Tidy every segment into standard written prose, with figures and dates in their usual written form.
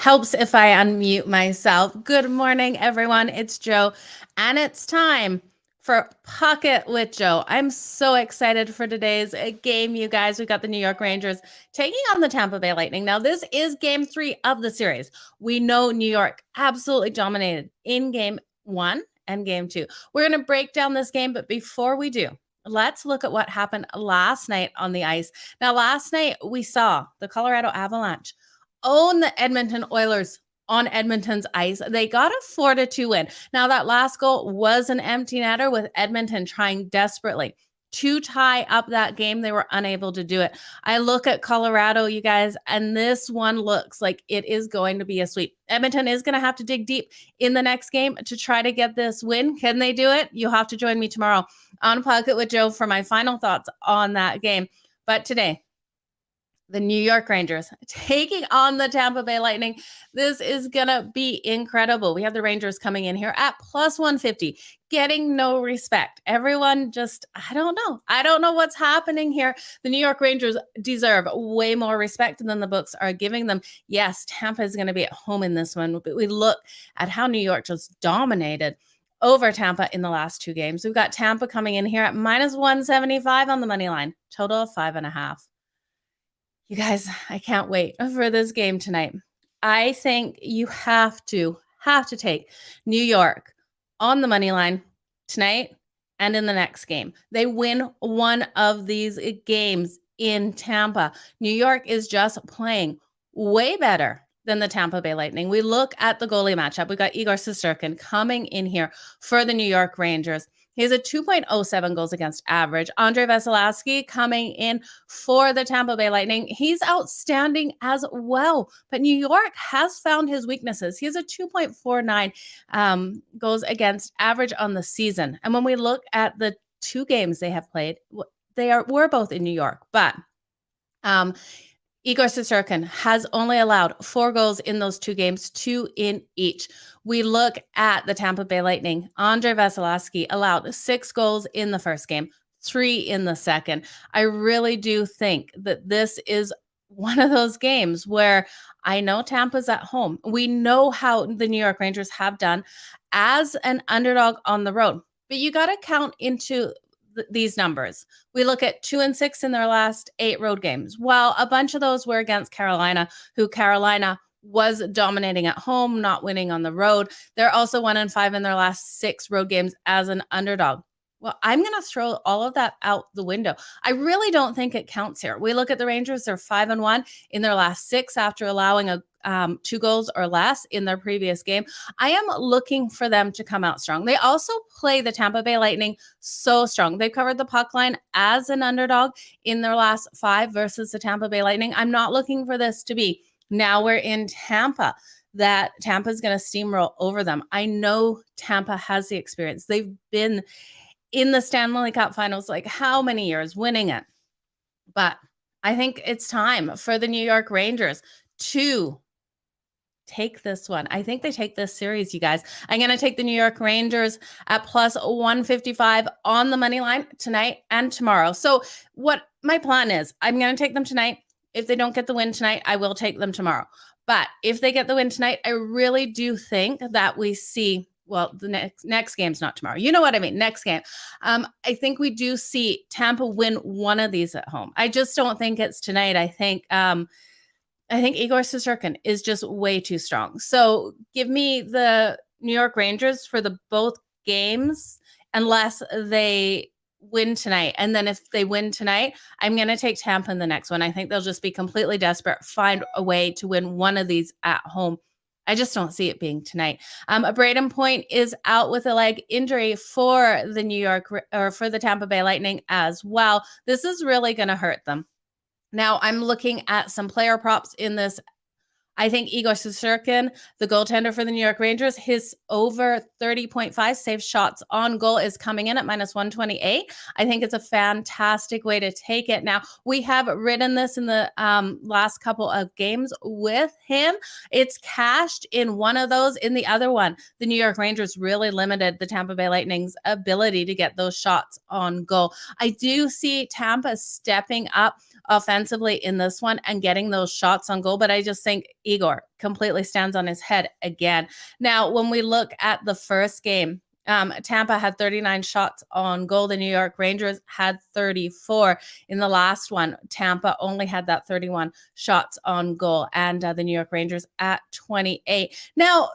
Helps if I unmute myself. Good morning, everyone. It's Joe, and it's time for Pocket with Joe. I'm so excited for today's game, you guys. We've got the New York Rangers taking on the Tampa Bay Lightning. Now, this is game 3 of the series. We know New York absolutely dominated in game 1 and game 2. We're going to break down this game, but before we do, let's look at what happened last night on the ice. Now, last night we saw the Colorado Avalanche own the Edmonton Oilers on Edmonton's ice. They got a 4-2 win. Now, that last goal was an empty netter with Edmonton trying desperately to tie up that game. They were unable to do it. I look at Colorado, you guys, and this one looks like it is going to be a sweep. Edmonton is going to have to dig deep in the next game to try to get this win. Can they do it? You'll have to join me tomorrow on Pocket with Joe for my final thoughts on that game. But today, the New York Rangers taking on the Tampa Bay Lightning. This is going to be incredible. We have the Rangers coming in here at plus 150, getting no respect. Everyone just, I don't know. I don't know what's happening here. The New York Rangers deserve way more respect than the books are giving them. Yes, Tampa is going to be at home in this one, but we look at how New York just dominated over Tampa in the last 2 games. We've got Tampa coming in here at minus 175 on the money line, total of 5.5. You guys, I can't wait for this game tonight. I think you have to take New York on the money line tonight and in the next game. They win one of these games in Tampa. New York is just playing way better than the Tampa Bay Lightning. We look at the goalie matchup. We got Igor Shesterkin coming in here for the New York Rangers. He has a 2.07 goals against average. Andrei Vasilevskiy coming in for the Tampa Bay Lightning. He's outstanding as well, but New York has found his weaknesses. He has a 2.49 goals against average on the season. And when we look at the 2 games they have played, we're both in New York, but Igor Shesterkin has only allowed 4 goals in those 2 games, 2 in each. We look at the Tampa Bay Lightning. Andrei Vasilevskiy allowed 6 goals in the first game, 3 in the second. I really do think that this is one of those games where I know Tampa's at home. We know how the New York Rangers have done as an underdog on the road, but you got to count into these numbers. We look at 2 and 6 in their last 8 road games. Well, a bunch of those were against Carolina, who Carolina was dominating at home, not winning on the road. They're also 1 and 5 in their last 6 road games as an underdog. Well, I'm going to throw all of that out the window. I really don't think it counts here. We look at the Rangers, they're 5 and 1 in their last 6 after allowing 2 goals or less in their previous game. I am looking for them to come out strong. They also play the Tampa Bay Lightning so strong. They've covered the puck line as an underdog in their last 5 versus the Tampa Bay Lightning. I'm not looking for this to be, now we're in Tampa, that Tampa is going to steamroll over them. I know Tampa has the experience. They've been in the Stanley Cup Finals, like how many years, winning it. But I think it's time for the New York Rangers to take this one. I think they take this series, you guys. I'm going to take the New York Rangers at plus 155 on the money line tonight and tomorrow. So what my plan is, I'm going to take them tonight. If they don't get the win tonight, I will take them tomorrow. But if they get the win tonight, I really do think that we see, well, the next game's not tomorrow. You know what I mean? Next game. I think we do see Tampa win one of these at home. I just don't think it's tonight. I think Igor Shesterkin is just way too strong. So give me the New York Rangers for the both games unless they win tonight. And then if they win tonight, I'm going to take Tampa in the next one. I think they'll just be completely desperate, find a way to win one of these at home. I just don't see it being tonight. Braden Point is out with a leg injury for the New York or for the Tampa Bay Lightning as well. This is really going to hurt them. Now, I'm looking at some player props in this. I think Igor Shesterkin, the goaltender for the New York Rangers, his over 30.5 save shots on goal is coming in at minus 128. I think it's a fantastic way to take it. Now, we have ridden this in the last couple of games with him. It's cashed in one of those. In the other one, the New York Rangers really limited the Tampa Bay Lightning's ability to get those shots on goal. I do see Tampa stepping up offensively in this one and getting those shots on goal, but I just think Igor completely stands on his head again. Now, when we look at the first game, Tampa had 39 shots on goal. The New York Rangers had 34. In the last one, Tampa only had that 31 shots on goal, and the New York Rangers at 28. Now,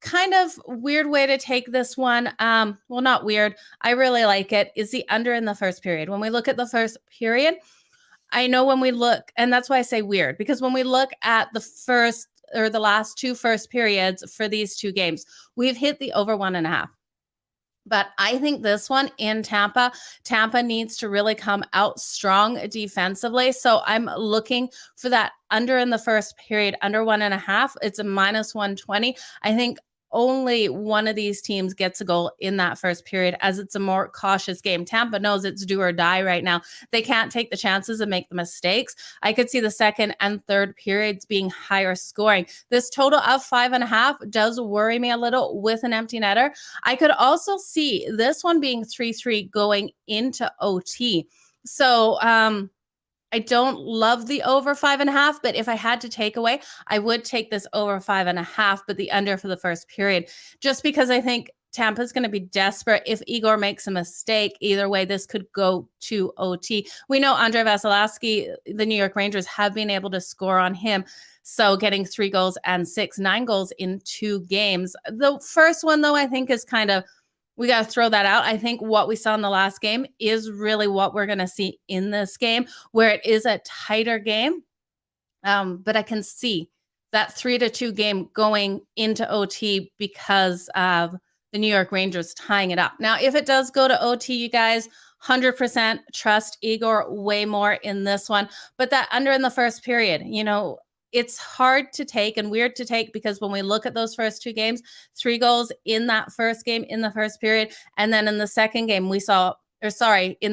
kind of weird way to take this one. Well, not weird. I really like it. Is the under in the first period. When we look at the first period, I know when we look, and that's why I say weird, because when we look at the first or the last two first periods for these two games, we've hit the over 1.5. But I think this one in Tampa needs to really come out strong defensively. So I'm looking for that under in the first period, under 1.5. It's a -120. I think only one of these teams gets a goal in that first period, as it's a more cautious game. Tampa knows it's do or die right now. They can't take the chances and make the mistakes. I could see the second and third periods being higher scoring. This total of 5.5 does worry me a little with an empty netter. I could also see this one being 3-3 going into OT. So, I don't love the over 5.5, but if I had to take away, I would take this over 5.5, but the under for the first period, just because I think Tampa's going to be desperate. If Igor makes a mistake, either way, this could go to OT. We know Andrei Vasilevskiy, the New York Rangers have been able to score on him. So getting 3 goals and 9 goals in 2 games. The first one, though, I think is kind of, we got to throw that out. I think what we saw in the last game is really what we're going to see in this game, where it is a tighter game. But I can see that 3-2 game going into OT because of the New York Rangers tying it up. Now, if it does go to OT, you guys, 100% trust Igor way more in this one. But that under in the first period, it's hard to take and weird to take, because when we look at those first 2 games, 3 goals in that first game in the first period. And then in the second game, in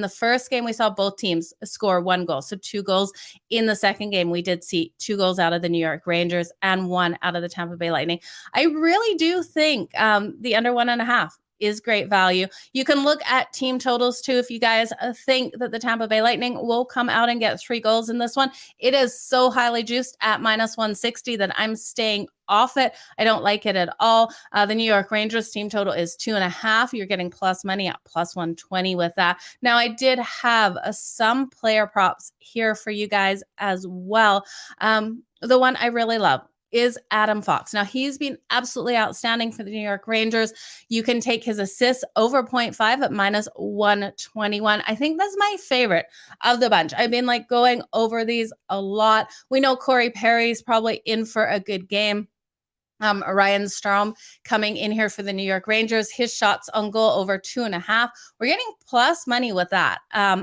the first game, we saw both teams score 1 goal. So 2 goals. In the second game, we did see 2 goals out of the New York Rangers and 1 out of the Tampa Bay Lightning. I really do think the under 1.5 is great value. You can look at team totals too. If you guys think that the Tampa Bay Lightning will come out and get 3 goals in this one, it is so highly juiced at -160 that I'm staying off it. I don't like it at all. The New York Rangers team total is 2.5. You're getting plus money at +120 with that. Now, I did have some player props here for you guys as well. The one I really love is Adam Fox. Now, he's been absolutely outstanding for the New York Rangers. You can take his assists over 0.5 at -121. I think that's my favorite of the bunch. I've been going over these a lot. We know Corey Perry's probably in for a good game. Ryan Strome coming in here for the New York Rangers. His shots on goal over 2.5. We're getting plus money with that.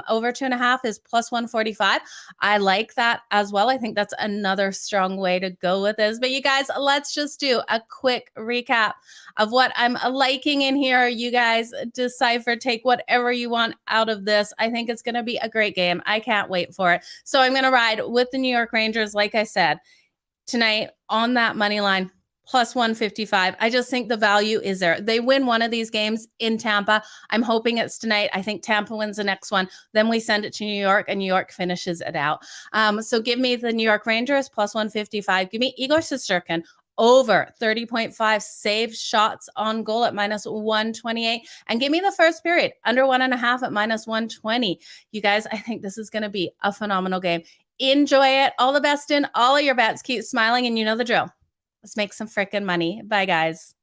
Over 2.5 is +145. I like that as well. I think that's another strong way to go with this. But you guys, let's just do a quick recap of what I'm liking in here. You guys decipher, take whatever you want out of this. I think it's going to be a great game. I can't wait for it. So I'm going to ride with the New York Rangers, like I said, tonight on that money line. +155. I just think the value is there. They win one of these games in Tampa. I'm hoping it's tonight. I think Tampa wins the next one. Then we send it to New York, and New York finishes it out. So give me the New York Rangers +155. Give me Igor Shesterkin over 30.5 saved shots on goal at -128. And give me the first period under 1.5 at -120. You guys, I think this is going to be a phenomenal game. Enjoy it. All the best in all of your bets. Keep smiling, and you know the drill. Let's make some freaking money. Bye, guys.